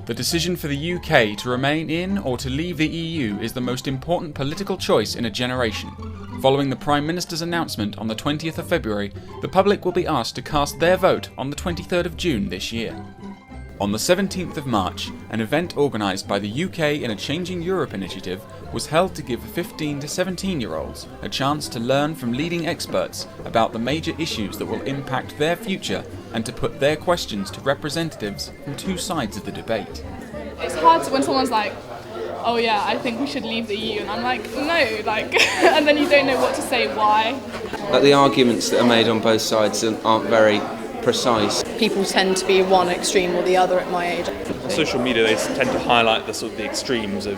The decision for the UK to remain in or to leave the EU is the most important political choice in a generation. Following the Prime Minister's announcement on the 20th of February, the public will be asked to cast their vote on the 23rd of June this year. On the 17th of March, an event organised by the UK in a Changing Europe initiative was held to give 15 to 17-year-olds a chance to learn from leading experts about the major issues that will impact their future and to put their questions to representatives from two sides of the debate. It's hard when someone's like, oh yeah, I think we should leave the EU, and I'm like, no, and then you don't know what to say, why. The arguments that are made on both sides aren't very precise. People tend to be one extreme or the other at my age. On social media, they tend to highlight the extremes of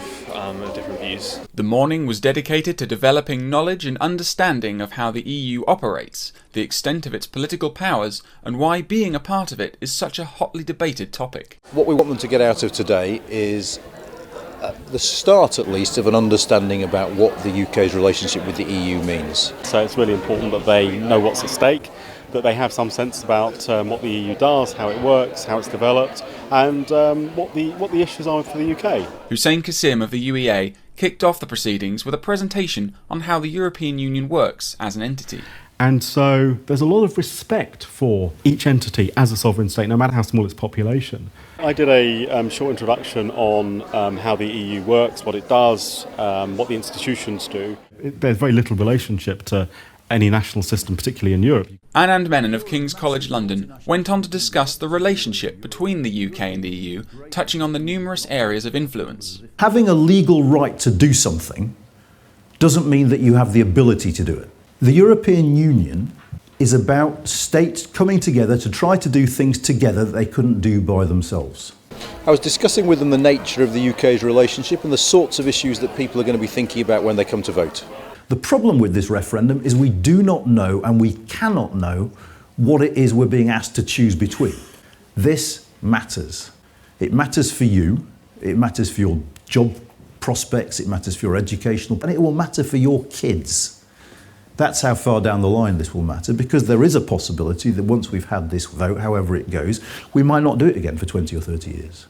different views. The morning was dedicated to developing knowledge and understanding of how the EU operates, the extent of its political powers, and why being a part of it is such a hotly debated topic. What we want them to get out of today is the start, at least, of an understanding about what the UK's relationship with the EU means. So it's really important that they know what's at stake, that they have some sense about what the EU does, how it works, how it's developed, and what the issues are for the UK. Hussein Qasim of the UEA kicked off the proceedings with a presentation on how the European Union works as an entity. And so there's a lot of respect for each entity as a sovereign state, no matter how small its population. I did a short introduction on how the EU works, what it does, what the institutions do. There's very little relationship to any national system, particularly in Europe. Anand Menon of King's College London went on to discuss the relationship between the UK and the EU, touching on the numerous areas of influence. Having a legal right to do something doesn't mean that you have the ability to do it. The European Union is about states coming together to try to do things together that they couldn't do by themselves. I was discussing with them the nature of the UK's relationship and the sorts of issues that people are going to be thinking about when they come to vote. The problem with this referendum is we do not know and we cannot know what it is we're being asked to choose between. This matters. It matters for you, it matters for your job prospects, it matters for your educational, and it will matter for your kids. That's how far down the line this will matter, because there is a possibility that once we've had this vote, however it goes, we might not do it again for 20 or 30 years.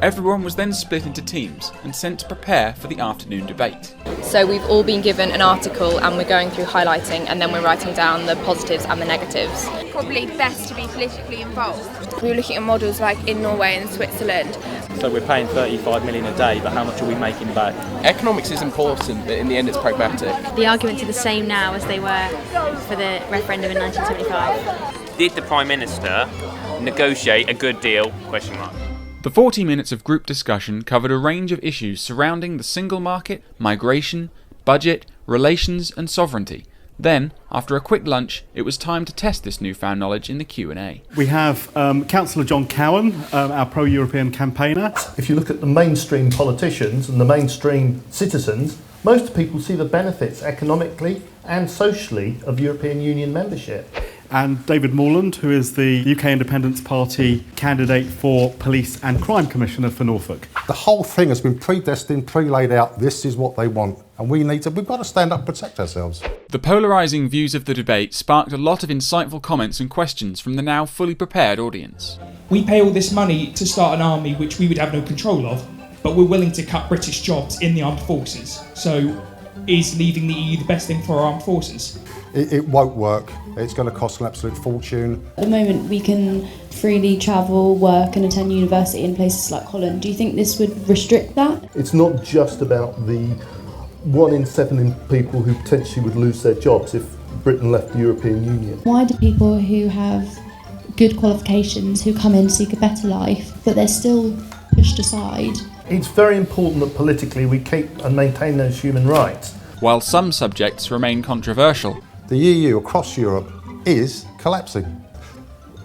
Everyone was then split into teams and sent to prepare for the afternoon debate. So we've all been given an article and we're going through highlighting and then we're writing down the positives and the negatives. Probably best to be politically involved. We were looking at models like in Norway and Switzerland. So we're paying 35 million a day, but how much are we making back? Economics is important, but in the end it's pragmatic. The arguments are the same now as they were for the referendum in 1975. Did the Prime Minister negotiate a good deal? ? The 40 minutes of group discussion covered a range of issues surrounding the single market, migration, budget, relations and sovereignty. Then, after a quick lunch, it was time to test this newfound knowledge in the Q&A. We have Councillor John Cowan, our pro-European campaigner. If you look at the mainstream politicians and the mainstream citizens, most people see the benefits economically and socially of European Union membership. And David Morland, who is the UK Independence Party candidate for Police and Crime Commissioner for Norfolk. The whole thing has been predestined, pre-laid out. This is what they want. And we've got to stand up and protect ourselves. The polarising views of the debate sparked a lot of insightful comments and questions from the now fully prepared audience. We pay all this money to start an army which we would have no control of, but we're willing to cut British jobs in the armed forces. So is leaving the EU the best thing for our armed forces? It won't work. It's going to cost an absolute fortune. At the moment we can freely travel, work and attend university in places like Holland. Do you think this would restrict that? It's not just about the 1 in 7 people who potentially would lose their jobs if Britain left the European Union. Why do people who have good qualifications, who come in to seek a better life, but they're still pushed aside? It's very important that politically we keep and maintain those human rights. While some subjects remain controversial, the EU across Europe is collapsing.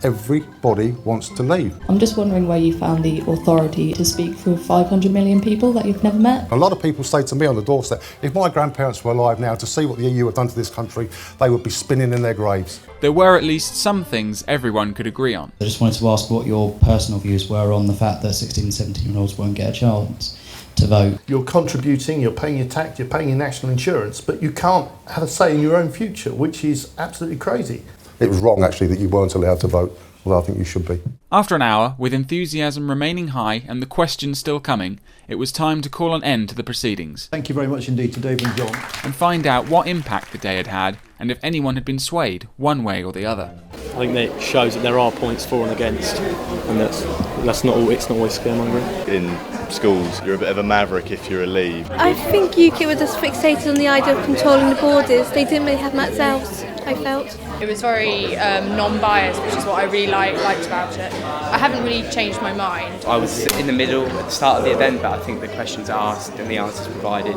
Everybody wants to leave. I'm just wondering where you found the authority to speak for 500 million people that you've never met. A lot of people say to me on the doorstep, if my grandparents were alive now to see what the EU have done to this country, they would be spinning in their graves. There were at least some things everyone could agree on. I just wanted to ask what your personal views were on the fact that 16 and 17-year-olds won't get a chance to vote. You're contributing, you're paying your tax, you're paying your national insurance, but you can't have a say in your own future, which is absolutely crazy. It was wrong, actually, that you weren't allowed to vote, although I think you should be. After an hour, with enthusiasm remaining high and the questions still coming, it was time to call an end to the proceedings. Thank you very much indeed to Dave and John. And find out what impact the day had had, and if anyone had been swayed one way or the other. I think that it shows that there are points for and against, and that's not all. It's not always scaremongering. In schools, you're a bit of a maverick if you're a Leave. I think UKIP were just fixated on the idea of controlling the borders. They didn't really have much else, I felt. It was very non-biased, which is what I really liked about it. I haven't really changed my mind. I was in the middle at the start of the event, but I think the questions asked and the answers provided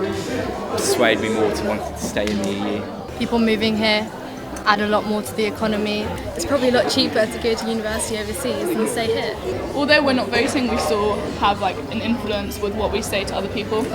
persuaded me more to wanting to stay in the EU. People moving here add a lot more to the economy. It's probably a lot cheaper to go to university overseas than stay here. Although we're not voting, we still have like an influence with what we say to other people.